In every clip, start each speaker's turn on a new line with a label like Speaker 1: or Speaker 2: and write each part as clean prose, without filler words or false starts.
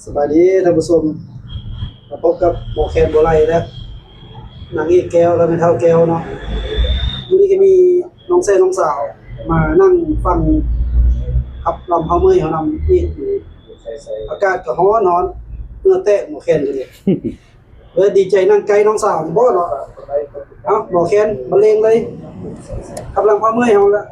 Speaker 1: สบายดีท่านผู้ชมมาพบกับหมอแคนโบไลนะนางเอกแก้วและแม่เฒ่าแก้วเนาะวันนี้ก็มีน้องแซ่น้องสาวมานั่งฟังขับลำเฮาเมื่อยเฮานำอีกอยู่อากาศก็ร้อนเหงื่อแตกหมอแคนอยู่นี่เลยดีใจนั่งไกลน้องสาวบ่เนาะเอ้าหมอแคนบรรเลงเลยขับลำเฮาเมื่อยเฮาละ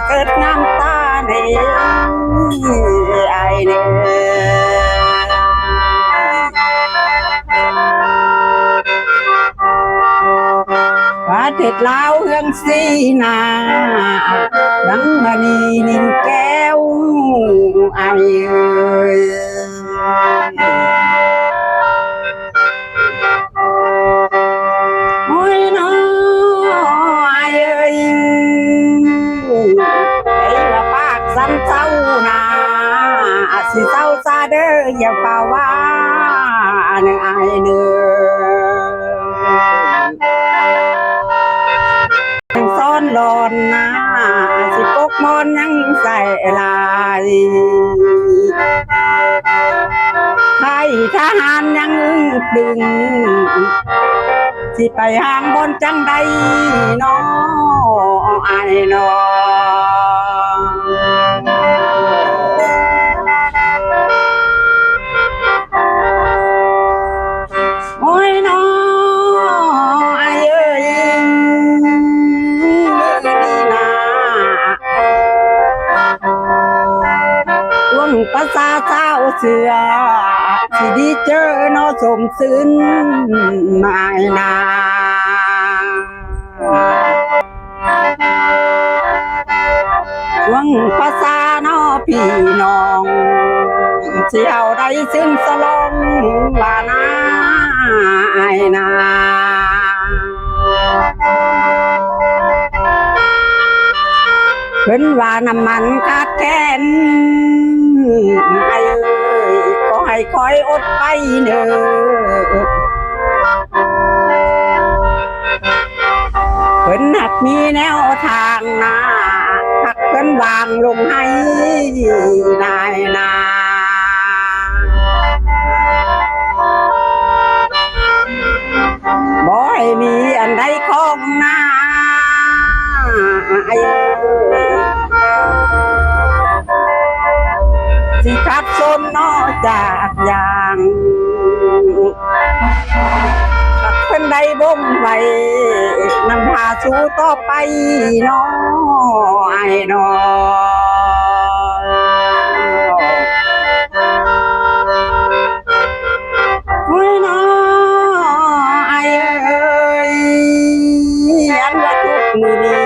Speaker 2: เกิดน้ำตาในไอเนี่ยว่าเด็ดลาวเฮืองสีนาดังมณีนินแก้วไอโอ้ยน้อไอสันเจ้านาสิเจ้าซาเด้ออย่าเป่าว่าเนื้อไอเนื้อซ้อนหลอนนาสิปกมอนยังใส่ลายไทยทหารยังดึงสิไปห่างบนจังใดน้อไอน้อโอ้ยน้อไอเอ้ยนี่นาช่วงภาษาเจ้าเสือที่ดีเจอน้อสมซึ้นไม่นาช่วงภาษาน้อพี่น้องเสี่ยวได้ซึ่งสลองลานาไอนาเพิ่นว่าน้ำมันขาดแคลนไอเอ้ยก็ให้คอยอดไปเด้อเพิ่นหักมีแนวทางนาหักเพิ่นวางลงให้นายนาบ่ให้มีอันใดของนาไอ้สิขัดสนนอกจากอย่างหักเพิ่นใดบ่มไว้นำพาสู่ต่อไปน้อไอ้น้อโอ้ยน้อไอ้เอ้ยยันว่าทุกมือนี้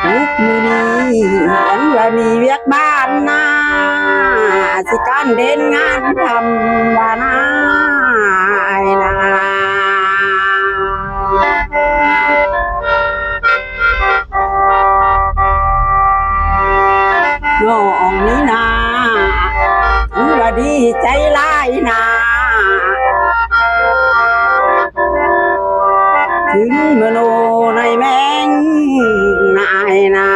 Speaker 2: ทุกมือนี้ยันว่ามีเวียกบ้านนาสิการเด่นงานทำว่านาไอ้นาน้องนี่นาถือว่าดีใจหลายนาถึงมโนในแมงนายนา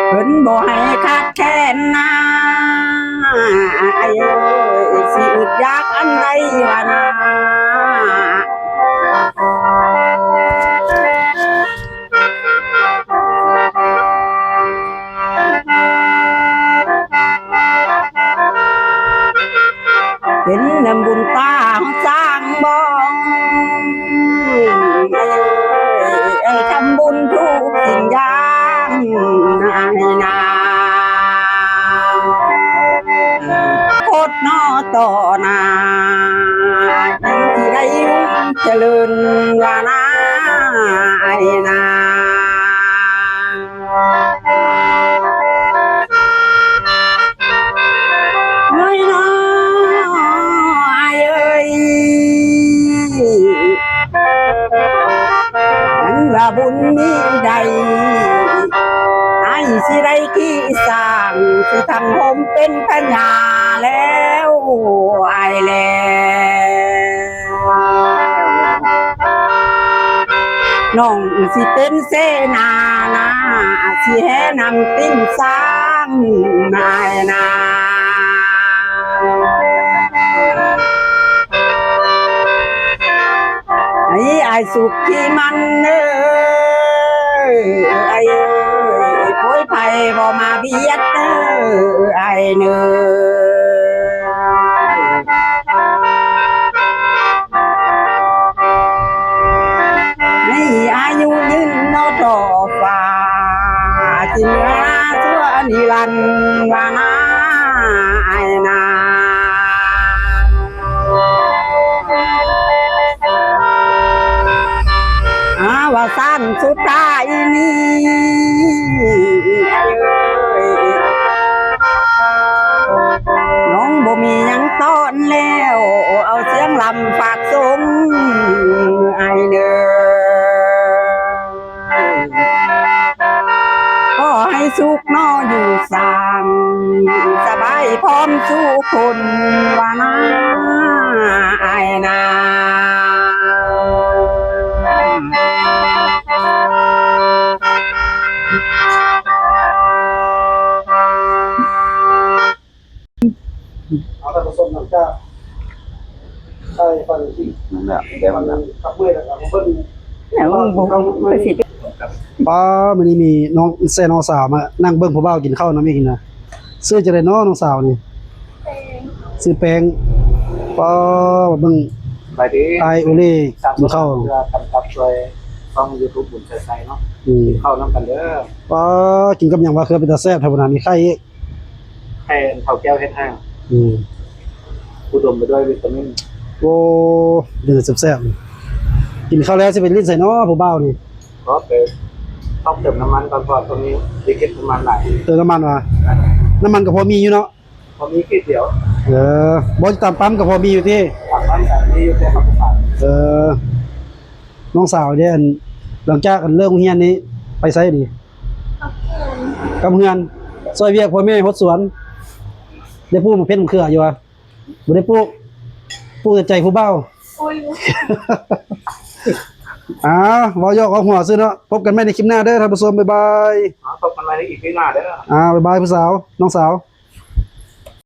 Speaker 2: เพิ่นบ่ให้ขาดแคลนนาไอ้เอ้ยสิอึดอยากอันใดว่านา ผ เจริญวานาไอนาน้อยน้อยเอ้ยอันว่าบุญมีใดให้สิได้กี่สร้างสิทำผมเป็นปัญญาแล้วไอแล้วน้องสิเป็นเสนานาสิแห่นำติ้งสร้างนายนาไอ้สุขที่มันเอ้ยไอ้เอ้ยโอยไผ่บ่มาเบียดเอ้ยไอ้เนื้ให้อายุยืนโนต่อฟ้าที่เหนือชั่วนิรันดร์วานาไอ้นาว่าสั้นสุดท้ายนี้น้องบ่มีหยังต้อนแล้วเอาเสียงลำฝากสมไอเด้อก็ให้สุขนออยู่สางสบายพร้อมสู้คนว่านาไอนา
Speaker 1: เอาแต่ผสมหลังจากใช่ฟันที่
Speaker 3: นั่นแหละแต่มันนั้น
Speaker 1: ขับเมื่อยแล้วครับเพิ่น
Speaker 2: แล้วบ่สิ
Speaker 1: ป้ามื้อนี้มีน้องแซ่น้องสาวมานั่งเบิ่งผู้บ่าวกินข้าวนำอีกนะซื้อจะได้น้องสาวนี่ซื้อแป้งป้าเบิ่ง
Speaker 3: ไปดิ
Speaker 1: ไอโอเล่กินข้าว
Speaker 3: เพื่อกำกับช่วยช่อง YouTube บุญชัยเนาะ เข้าน้ำกันเด้อ
Speaker 1: ป้ากินกับหยังว่าคือเป็นตาแซ่บธรรมดามีไข่อีก
Speaker 3: ให้เผาแก้วเฮ็ดห้าง
Speaker 1: อืม
Speaker 3: อุดมไปด้วยวิตามิน
Speaker 1: โอ้เดือดแซ่บๆกินข้าวแล้วสิเป็นลิ้นใส่น้อผู้บ่าวนี่
Speaker 3: ก็ไปต้องเติมน้ำมันก่อนเพราะตรงนี้มีเก็บน้ำมันหลาย
Speaker 1: เติมน้ำมันว่ะน้ำมันก็พอมีอยู่เนาะ
Speaker 3: พอมีคิดเดียว
Speaker 1: บ่ตามปั๊มก็พอมีอยู่ที่
Speaker 3: ตักน้ำกันนี่อยู่แต่ขับผ่าน
Speaker 1: น้องสาวเนี่ยหลังจากเลิกเรียนนี้ไปไสดีกับเฮือนซอยเวียกพ่อแม่ฮดสวนได้ปลูกมะเพ็ญมะเขืออยู่ว่ะบ่ได้ปลูกแต่ใจผู้เฒ่า
Speaker 4: โอ้ย
Speaker 1: เว้ายอกเอาหัวซื่อเนาะพบกันใหม่ในคลิปหน้าเด้อท่านผู้ชมบ๊ายบาย
Speaker 3: พบกันใหม่ในอีพีหน้าเด้อ
Speaker 1: บ๊ายบายผู้สาวน้องสาว